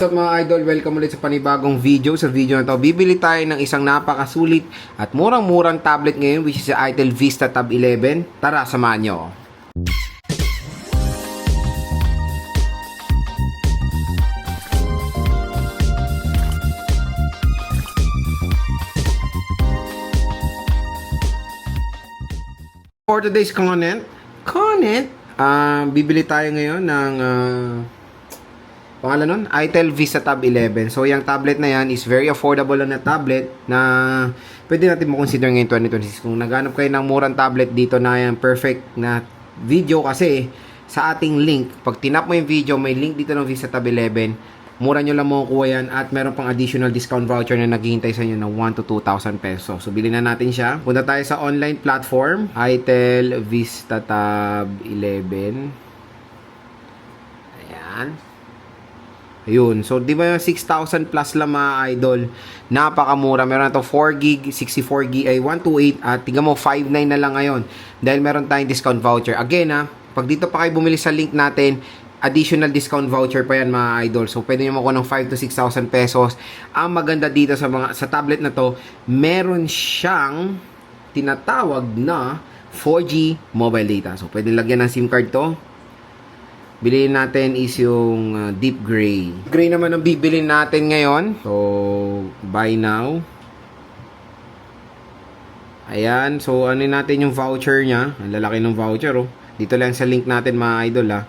What's up mga idol? Welcome ulit sa panibagong video. Sa video na to, bibili tayo ng isang napakasulit at murang-murang tablet ngayon, which is the Itel Vista Tab 11. Tara, samahan nyo. For today's content, bibili tayo ngayon ng pangalan nun, Itel Vista Tab 11. So, yung tablet na yan is very affordable na tablet na pwede natin mo-consider ngayon 2026. Kung naghanap kayo ng murang tablet dito na yan, perfect na video kasi sa ating link, pag tinap mo yung video, may link dito ng Vista Tab 11. Mura nyo lang makukuha yan at meron pang additional discount voucher na naghihintay sa inyo ng 1 to 2,000 pesos. So, bilhin na natin siya. Punta tayo sa online platform, Itel Vista Tab 11. Ayan. Ayun. So, di ba yung 6,000 plus lang mga idol? Napakamura. Meron na ito 4GB, 64GB, ay 128 at tingnan mo 59 na lang ngayon. Dahil meron tayong discount voucher. Again pag dito pa kayo bumili sa link natin, additional discount voucher pa yan mga idol. So, pwede nyo makuha ng 5 to 6,000 pesos. Ang maganda dito sa tablet na to, meron siyang tinatawag na 4G mobile data. So, pwede lagyan ng SIM card to. Bilihin natin is yung deep gray. Gray naman ang bibilin natin ngayon. So, buy now. Ayan. So, ano natin yung voucher niya. Ang lalaki ng voucher, oh. Dito lang sa link natin, mga idol, ha.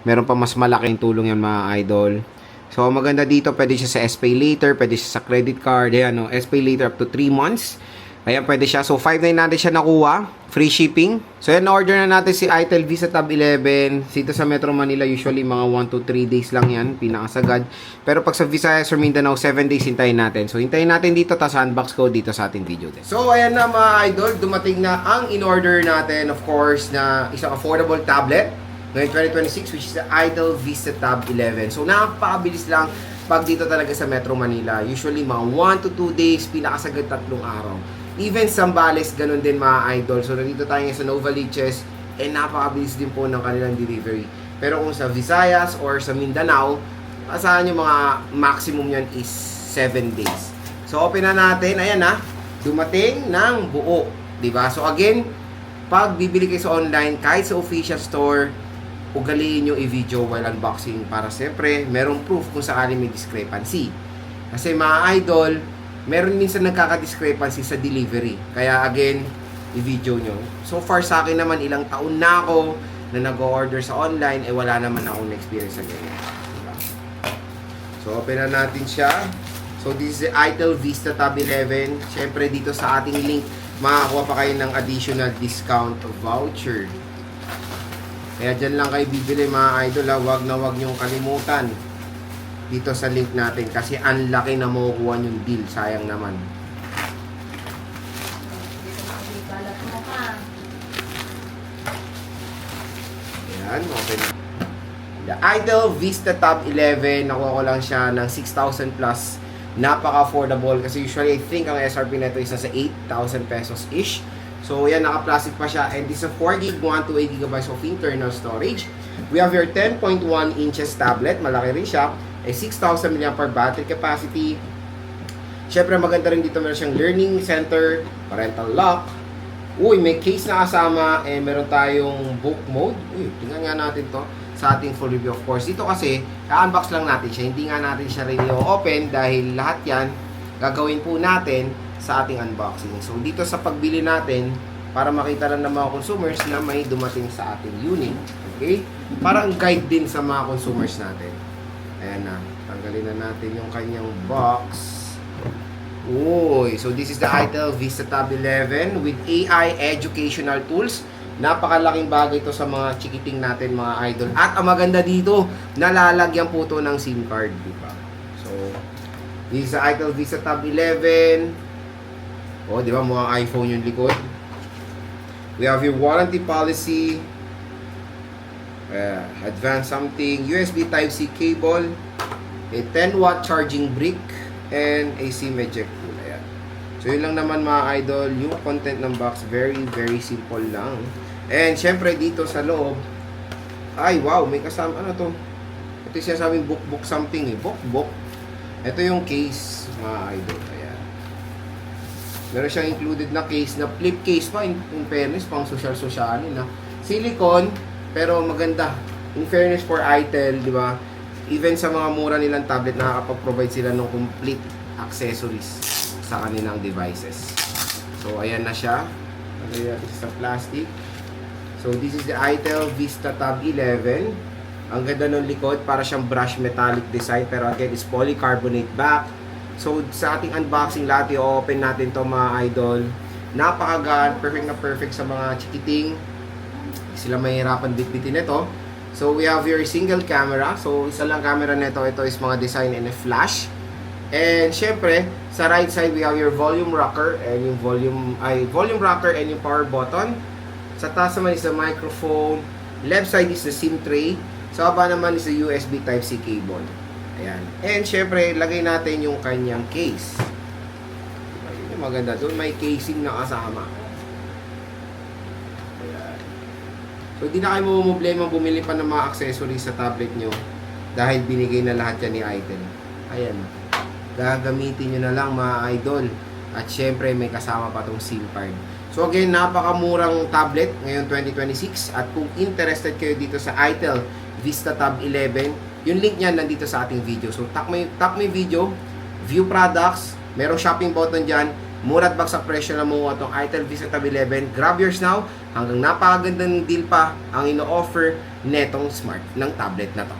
Meron pa mas malaking tulong yan, mga idol. So, maganda dito, pwede siya sa SPay later, pwede siya sa credit card. Ayan, oh. SPay later up to 3 months. Ayan, pwede siya. So, 5.9 natin siya nakuha. Free shipping. So, yan, na-order na natin si Itel Vista Tab 11. Dito sa Metro Manila, usually mga 1 to 3 days lang yan. Pinakasagad. Pero pag sa Visayas or Mindanao, 7 days hintayin natin. So, hintayin natin dito, tas unbox ko dito sa ating video din. So, ayan na mga idol. Dumating na ang in-order natin, of course, na isang affordable tablet. Ngayon, 2026, which is the Itel Vista Tab 11. So, napakabilis lang pag dito talaga sa Metro Manila. Usually, mga 1 to 2 days, pinakasagad 3 araw. Even Zambales, ganun din mga idol. So, nandito tayo sa Novaliches, napakabilis din po ng kanilang delivery. Pero kung sa Visayas or sa Mindanao, asahan yung mga maximum yan is 7 days. So, open na natin. Ayan dumating ng buo. Diba? So, again, pag bibili kayo sa online, kahit sa official store, ugaliin nyo i-video while unboxing para siyempre, merong proof kung sakali may discrepancy. Kasi mga idol, meron minsan nagkaka-discrepancy sa delivery. Kaya again, i-video nyo. So far sa akin naman, ilang taon na ako na nag-order sa online, wala naman akong experience sa ganyan. Diba? So open na natin siya. So this is the Itel Vista Tab 11. Siyempre dito sa ating link, makakuha pa kayo ng additional discount voucher. Kaya dyan lang kayo bibili mga idol ha. Wag na wag nyong kalimutan dito sa link natin kasi ang laki na makukuha yung deal. Sayang naman. Ayan, okay na. The Itel Vista Tab 11, nakuha ko lang siya ng 6,000 plus. Napaka-affordable kasi usually I think ang SRP nito is nasa 8,000 pesos ish. So yan, naka-plastic pa siya. And this is a 4GB, 128GB of internal storage. We have your 10.1 inches tablet. Malaki rin siya. 6,000 mAh battery capacity. Syempre maganda rin dito, meron siyang learning center, parental lock. Uy, may case na kasama, meron tayong book mode. Uy, tingnan nga natin to sa ating full review of course. Dito kasi, ka-unbox lang natin siya. Hindi nga natin siya rin i-open dahil lahat yan gagawin po natin sa ating unboxing. So dito sa pagbili natin, para makita lang ng mga consumers na may dumating sa ating unit. Okay? Parang guide din sa mga consumers natin. Ayan na. Tanggalin na natin yung kanyang box. Uy. So, this is the Itel Vista Tab 11 with AI educational tools. Napakalaking bagay ito sa mga chikiting natin, mga idol. At ang maganda dito, nalalagyan po ito ng SIM card. Diba? So, this is the Itel Vista Tab 11. O, diba? Mukhang iPhone yung likod. We have your warranty policy. Advanced something, USB Type-C cable, a 10-watt charging brick, and a SIM eject tool. Ayan. So, yun lang naman mga idol, yung content ng box, very, very simple lang. And, syempre, dito sa loob, ay, wow, may kasama, ano to? Ito yung sinasabing book something eh. Book. Ito yung case, mga idol. Ayan. Meron siyang included na case, na flip case pa, in fairness, pang social-socialin na. Silicone, pero maganda. In fairness for ITEL, di ba? Even sa mga mura nilang tablet, nakakapag-provide sila ng complete accessories sa kanilang devices. So, ayan na siya. Lagay natin sa plastic. So, this is the ITEL Vista Tab 11. Ang ganda ng likod, para siyang brush metallic design. Pero again, is polycarbonate back. So, sa ating unboxing lahat, i-open natin to mga idol. Napakagaan, perfect na perfect sa mga chikiting. Hindi sila mahirapan bitbitin ito. So, we have your single camera. So, isa lang camera nito. Ito is mga design and a flash. And, syempre, sa right side, we have your volume rocker and yung volume rocker and yung power button. Sa taas naman is the microphone. Left side is the SIM tray. Sa baba naman is the USB Type-C cable. Ayan. And, syempre, lagay natin yung kanyang case. Ayun yung maganda. Doon may casing na kasama. So, di na kayo mamumblema bumili pa ng mga accessories sa tablet nyo dahil binigay na lahat yan ni ITEL. Ayan. Gagamitin nyo na lang mga idol. At syempre, may kasama pa tong SIM card. So, again, napakamurang tablet ngayon 2026. At kung interested kayo dito sa ITEL Vista Tab 11, yung link niyan nandito sa ating video. So, tap mo yung video, view products, merong shopping button dyan. Mura at bagsak presyo na mo itong ITEL Vista Tab 11. Grab yours now. Hanggang napakagandang deal pa ang ino-offer netong smart ng tablet na to.